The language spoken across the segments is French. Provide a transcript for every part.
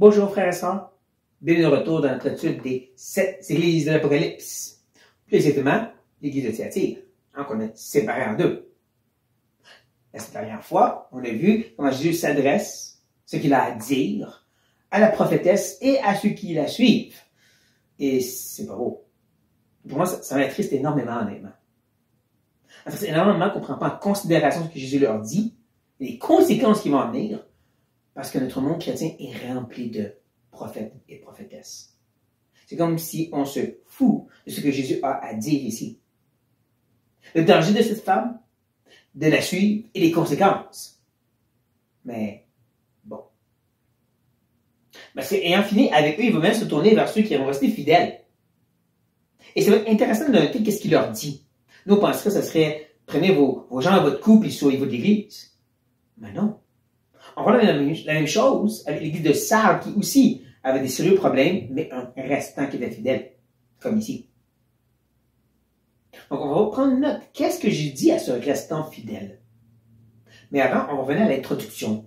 Bonjour frères et sœurs, bienvenue de retour dans notre étude des 7 églises de l'Apocalypse. Plus exactement, l'église de Thyatire, qu'on a séparée en deux. La dernière fois, on a vu comment Jésus s'adresse, ce qu'il a à dire, à la prophétesse et à ceux qui la suivent. Et c'est pas beau. Pour moi, ça m'attriste énormément, honnêtement. C'est énormément qu'on ne prend pas en considération ce que Jésus leur dit, et les conséquences qui vont en venir, parce que notre monde chrétien est rempli de prophètes et prophétesses. C'est comme si on se fout de ce que Jésus a à dire ici. Le danger de cette femme, de la suivre et les conséquences. Mais, bon. Parce qu'ayant fini avec eux, il va même se tourner vers ceux qui vont rester fidèles. Et c'est intéressant de noter qu'est-ce qu'il leur dit. Nous, on penserait que ce serait, prenez vos gens à votre cou et soyez-vous de l'église. Mais non. On voit la même chose avec l'église de Sardes qui aussi avait des sérieux problèmes, mais un restant qui était fidèle, comme ici. Donc, on va prendre note. Qu'est-ce que j'ai dit à ce restant fidèle? Mais avant, on va revenir à l'introduction.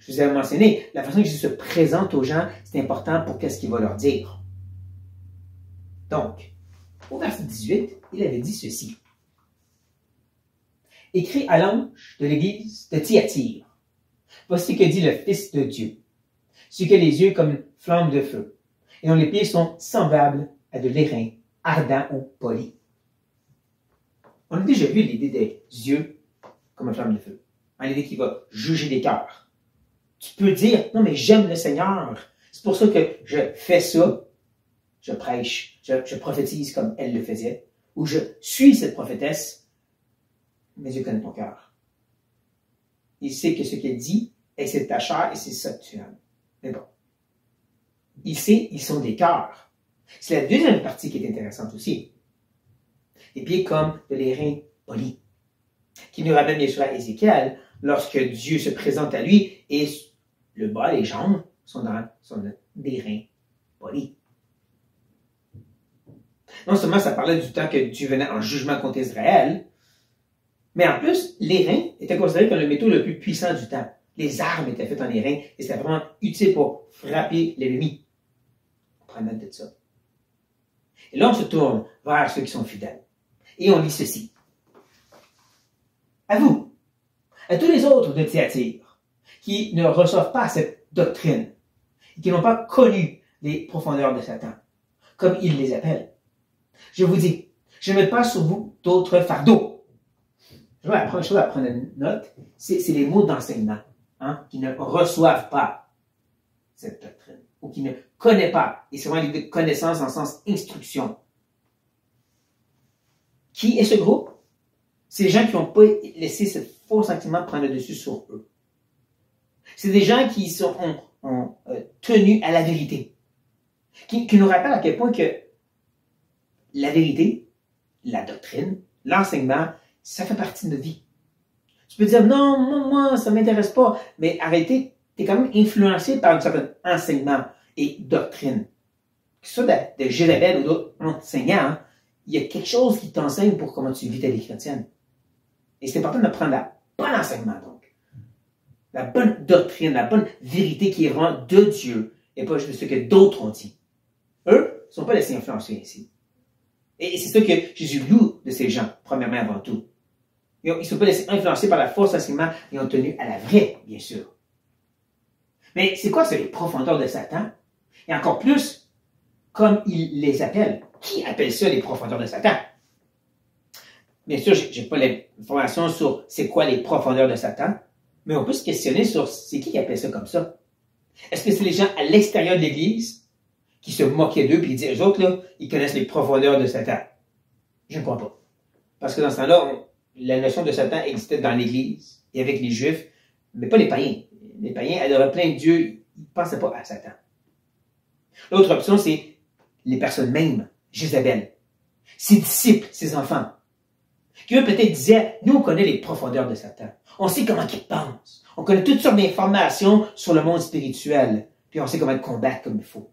Je vous avais mentionné, la façon que Jésus se présente aux gens, c'est important pour qu'est-ce qu'il va leur dire. Donc, au verset 18, il avait dit ceci. Écrit à l'ange de l'église de Thyatire. Voici ce que dit le Fils de Dieu. Celui qui a les yeux comme une flamme de feu, et dont les pieds sont semblables à de l'airain, ardent ou poli. On a déjà vu l'idée des yeux comme une flamme de feu. L'idée qui va juger des cœurs. Tu peux dire, non mais j'aime le Seigneur. C'est pour ça que je fais ça. Je prêche, je prophétise comme elle le faisait. Ou je suis cette prophétesse. Mais Dieu connaît ton cœur. Il sait que ce qu'elle dit, et c'est ta chair et c'est ça que tu aimes. Mais bon. Il sait, ils sont des cœurs. C'est la deuxième partie qui est intéressante aussi. Les pieds comme de l'airain poli. Qui nous ramène bien sûr à Ézéchiel, lorsque Dieu se présente à lui et le bas, les jambes, sont des reins polis. Non seulement ça parlait du temps que Dieu venait en jugement contre Israël, mais en plus, l'airain était considéré comme le métaux le plus puissant du temps. Les armes étaient faites en airain et c'était vraiment utile pour frapper l'ennemi. On prend note de ça. Et là, on se tourne vers ceux qui sont fidèles. Et on lit ceci. À vous, à tous les autres de Thyatire, qui ne reçoivent pas cette doctrine, et qui n'ont pas connu les profondeurs de Satan, comme il les appelle, je vous dis, je ne mets pas sur vous d'autres fardeaux. Je vois la première chose à prendre une note, c'est les mots d'enseignement, qui ne reçoivent pas cette doctrine, ou qui ne connaissent pas, et c'est vraiment l'idée de connaissance en le sens instruction. Qui est ce groupe? C'est les gens qui n'ont pas laissé ce faux sentiment prendre le dessus sur eux. C'est des gens qui ont tenu à la vérité, qui nous rappellent à quel point que la vérité, la doctrine, l'enseignement, ça fait partie de notre vie. Tu peux dire, non, moi, ça ne m'intéresse pas, mais arrêtez, tu es quand même influencé par un certain enseignement et doctrine. Que ce soit de Jézabel ou d'autres enseignants, il y a quelque chose qui t'enseigne pour comment tu vis ta vie chrétienne. Et c'est important de prendre le bon enseignement, donc. La bonne doctrine, la bonne vérité qui est vraiment de Dieu, et pas juste ce que d'autres ont dit. Eux ne sont pas laissés influencer ici. Et c'est ça que Jésus loue de ces gens, premièrement avant tout. Ils ne sont pas laissés influencer par la fausse enseignement, ils ont tenu à la vraie, bien sûr. Mais c'est quoi, c'est les profondeurs de Satan? Et encore plus, comme il les appelle. Qui appelle ça les profondeurs de Satan? Bien sûr, je n'ai pas l'information sur c'est quoi les profondeurs de Satan, mais on peut se questionner sur c'est qui appelle ça comme ça. Est-ce que c'est les gens à l'extérieur de l'Église qui se moquaient d'eux et disaient, eux autres, là, ils connaissent les profondeurs de Satan? Je ne crois pas. Parce que dans ce temps-là, la notion de Satan existait dans l'Église et avec les Juifs, mais pas les païens. Les païens adoraient plein de dieux, ils ne pensaient pas à Satan. L'autre option, c'est les personnes mêmes, Jézabel, ses disciples, ses enfants, qui eux peut-être disaient, nous on connaît les profondeurs de Satan, on sait comment il pense, on connaît toutes sortes d'informations sur le monde spirituel, puis on sait comment le combattre comme il faut.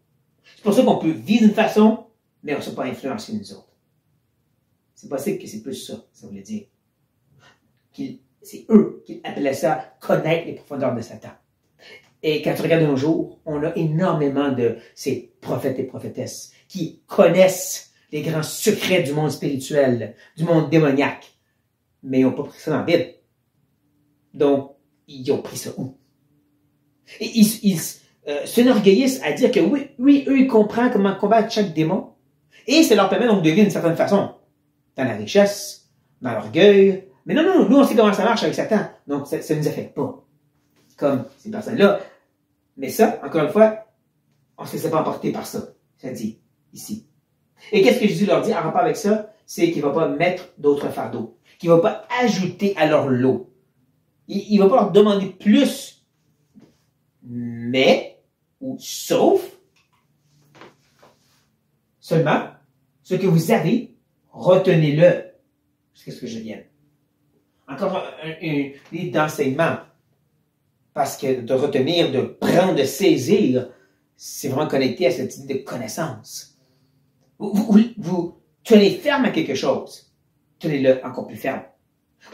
C'est pour ça qu'on peut vivre d'une façon, mais on ne sait pas influencer nous autres. C'est possible que c'est plus ça, ça voulait dire. C'est eux qui appelaient ça connaître les profondeurs de Satan. Et quand tu regardes de nos jours, on a énormément de ces prophètes et prophétesses qui connaissent les grands secrets du monde spirituel, du monde démoniaque, mais ils n'ont pas pris ça dans la Bible. Donc, ils ont pris ça où? Et ils s'enorgueillissent à dire que oui, eux, ils comprennent comment combattre chaque démon, et ça leur permet donc de vivre d'une certaine façon, dans la richesse, dans l'orgueil. Mais non, nous, on sait comment ça marche avec Satan, donc ça ne nous affecte pas. Comme ces personnes-là. Mais ça, encore une fois, on ne se laisse pas emporter par ça. Ça dit, ici. Et qu'est-ce que Jésus leur dit en rapport avec ça? C'est qu'il ne va pas mettre d'autres fardeaux. Qu'il ne va pas ajouter à leur lot. Il ne va pas leur demander plus. Mais, ou sauf, seulement, ce que vous avez, retenez-le jusqu'à ce que je vienne. Encore un livre d'enseignement. Parce que de retenir, de prendre, de saisir, c'est vraiment connecté à cette idée de connaissance. Vous tenez ferme à quelque chose. Tenez-le encore plus ferme.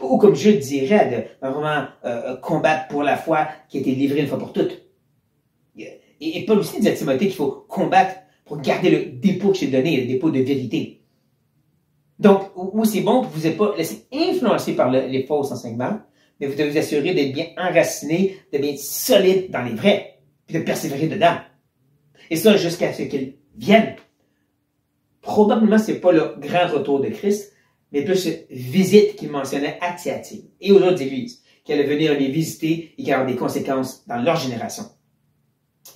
Ou comme je dirais, de vraiment combattre pour la foi qui a été livrée une fois pour toutes. Et Paul aussi dit à Timothée qu'il faut combattre pour garder le dépôt que j'ai donné, le dépôt de vérité. Donc, où c'est bon, vous n'êtes pas laissé influencer par les faux enseignements, mais vous devez vous assurer d'être bien enraciné, de bien solide dans les vrais, puis de persévérer dedans. Et ça, jusqu'à ce qu'il vienne. Probablement, ce n'est pas le grand retour de Christ, mais plus une visite qu'il mentionnait à Thyatire et aux autres églises, qui allaient venir les visiter et qui auraient des conséquences dans leur génération.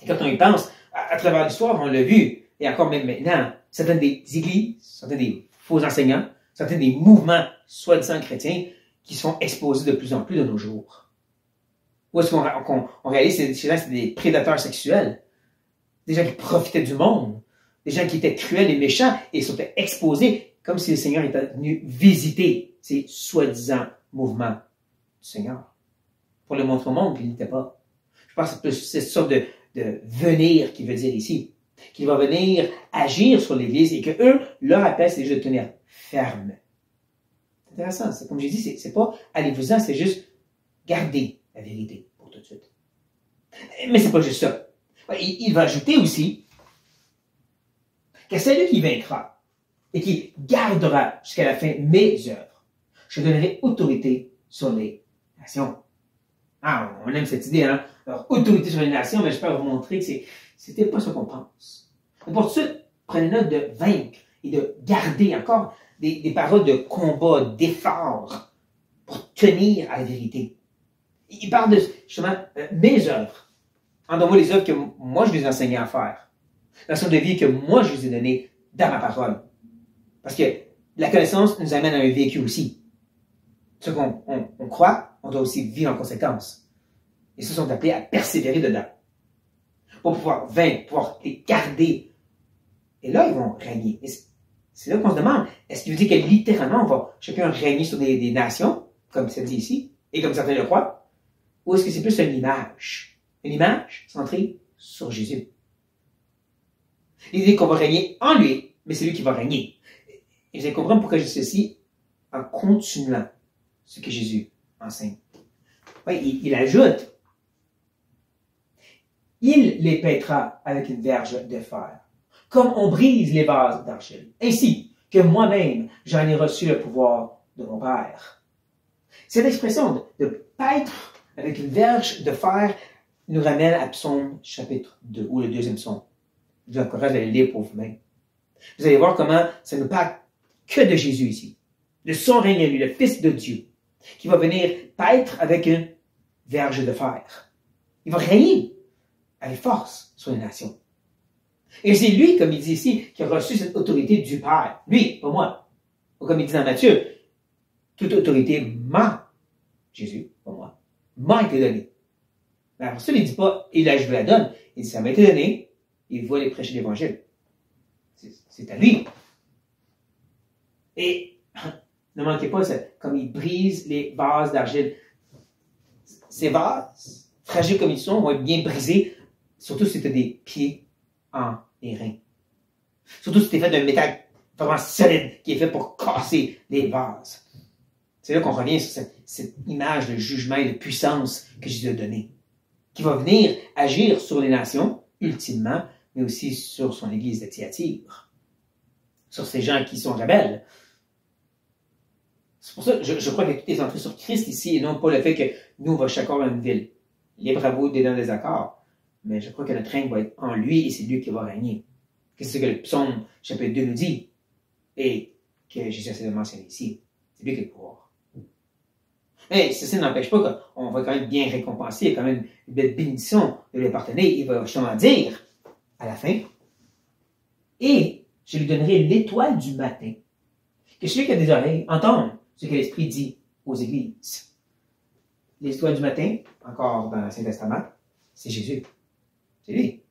Et quand on y pense, à travers l'histoire, on l'a vu, et encore même maintenant, certaines des églises, certains des faux enseignants, certains des mouvements soi-disant chrétiens, qui sont exposés de plus en plus de nos jours. Où est-ce qu'on réalise que ces gens, c'est des prédateurs sexuels, des gens qui profitaient du monde, des gens qui étaient cruels et méchants et sont exposés comme si le Seigneur était venu visiter ces soi-disant mouvements du Seigneur. Pour le montrer au monde qu'il n'était pas. Je pense que c'est plus cette sorte de venir qu'il veut dire ici. Qu'il va venir agir sur l'Église et que eux, leur appel, c'est juste de tenir ferme. C'est intéressant. C'est comme j'ai dit, c'est pas allez-vous-en, c'est juste garder la vérité pour tout de suite. Mais c'est pas juste ça. Il va ajouter aussi que celui qui vaincra et qui gardera jusqu'à la fin mes œuvres, je donnerai autorité sur les nations. Ah, on aime cette idée, hein? Alors, autorité sur les nations, mais je peux vous montrer que c'était pas ce qu'on pense. Et pour tout de suite, prenez note de vaincre et de garder encore des paroles de combat, d'effort pour tenir à la vérité. Il parle de, justement, mes œuvres. En d'autres mots, les œuvres que moi, je les ai enseignées à faire. La sorte de vie que moi, je vous ai donnée dans ma parole. Parce que la connaissance nous amène à un vécu aussi. Ce qu'on croit, on doit aussi vivre en conséquence. Et ceux sont appelés à persévérer dedans. Pour pouvoir vaincre, pouvoir les garder. Et là, ils vont régner. Et c'est là qu'on se demande, est-ce qu'il veut dire que littéralement, on va chacun régner sur des nations, comme c'est dit ici, et comme certains le croient, ou est-ce que c'est plus une image? Une image centrée sur Jésus. L'idée qu'on va régner en lui, mais c'est lui qui va régner. Et vous allez comprendre pourquoi je dis ceci en continuant ce que Jésus enseigne. Oui, il ajoute, il les paîtra avec une verge de fer, comme on brise les vases d'argile, ainsi que moi-même j'en ai reçu le pouvoir de mon Père. Cette expression de paître avec une verge de fer nous ramène à Psaume chapitre 2, ou le deuxième psaume. Je vous encourage à le lire pour vous-même. Vous allez voir comment ça ne parle que de Jésus ici, de son règne à lui, le Fils de Dieu, qui va venir paître avec une verge de fer. Il va régner avec force sur les nations. Et c'est lui, comme il dit ici, qui a reçu cette autorité du Père. Lui, pas moi. Ou comme il dit dans Matthieu, toute autorité m'a, Jésus, pas moi, m'a été donnée. Mais après ça, il ne dit pas, et là je vous la donne. Il dit, ça m'a été donné, il va aller prêcher l'Évangile. C'est à lui. Et ne manquez pas, comme il brise les vases d'argile. Ces vases, fragiles comme ils sont, vont être bien brisés, surtout si tu as des pieds en airain. Surtout si tu es fait d'un métal vraiment solide qui est fait pour casser les vases. C'est là qu'on revient sur cette image de jugement et de puissance que Jésus a donnée. qui va venir agir sur les nations, ultimement, mais aussi sur son Église de Thyatire, sur ces gens qui sont rebelles. C'est pour ça que je crois que tout est centré sur Christ ici, et non pas le fait que nous, on va chacun avoir une ville. Libre à vous d'être dans des accords, mais je crois que notre règne va être en lui, et c'est lui qui va régner. C'est ce que le psaume chapitre 2 nous dit, et que Jésus essaie de mentionner ici. C'est lui qui a le pouvoir. Mais ceci n'empêche pas qu'on va quand même bien récompenser, il y a quand même une belle bénédiction de lui appartenir. Il va justement dire, à la fin, et je lui donnerai l'étoile du matin. Que celui qui a des oreilles entende ce que l'Esprit dit aux églises. L'étoile du matin, encore dans l'Ancien Testament, c'est Jésus. C'est lui.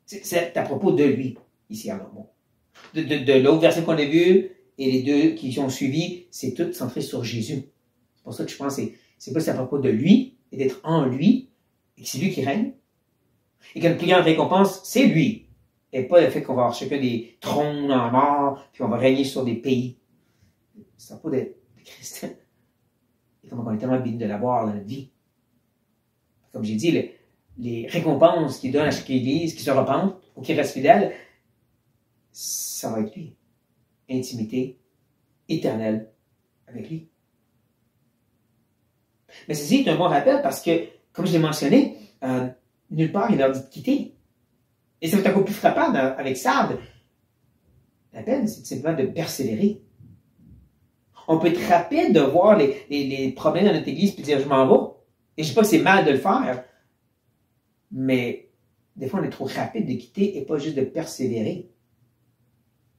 C'est à propos de lui, ici à Mormon. De l'autre verset qu'on a vu, et les deux qui ont suivi, c'est tout centré sur Jésus. C'est pour ça que je pense que c'est plus à propos de lui, et d'être en lui, et que c'est lui qui règne. Et que notre plus grande récompense, c'est lui. Et pas le fait qu'on va avoir chacun des trônes en or, puis on va régner sur des pays. C'est à propos de Christ. Et comment on est tellement béni de l'avoir dans notre vie. Comme j'ai dit, les récompenses qu'il donne à chaque église qui se repentent ou qui reste fidèle, ça va être lui. Intimité éternelle avec lui. Mais ceci est un bon rappel parce que, comme je l'ai mentionné, nulle part il leur dit de quitter. Et ça va être encore plus frappant avec Sardes. La peine, c'est simplement de persévérer. On peut être rapide de voir les problèmes dans notre église puis dire je m'en vais. Et je ne dis pas que c'est mal de le faire, mais des fois on est trop rapide de quitter et pas juste de persévérer.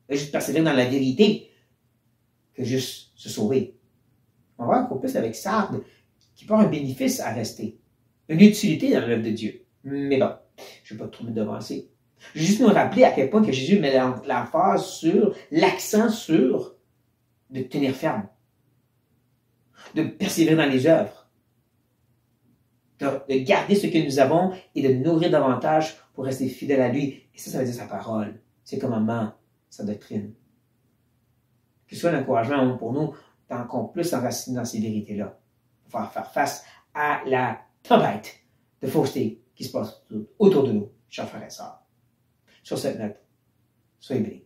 Juste persévérer dans la vérité que juste se sauver. On va voir encore plus avec Sardes qui peut avoir un bénéfice à rester, une utilité dans l'œuvre de Dieu. Mais bon, je ne vais pas trop me devancer. Je vais juste nous rappeler à quel point que Jésus met l'emphase sur, l'accent sur de tenir ferme, de persévérer dans les œuvres, de garder ce que nous avons et de nourrir davantage pour rester fidèle à lui. Et ça veut dire sa parole, ses commandements, sa doctrine. Que ce soit un encouragement pour nous d'encore plus s'enraciner dans ces vérités-là, pour faire face à la tempête de fausseté qui se passe autour de nous, chers frères et sœurs. Sur cette note, soyez bénis.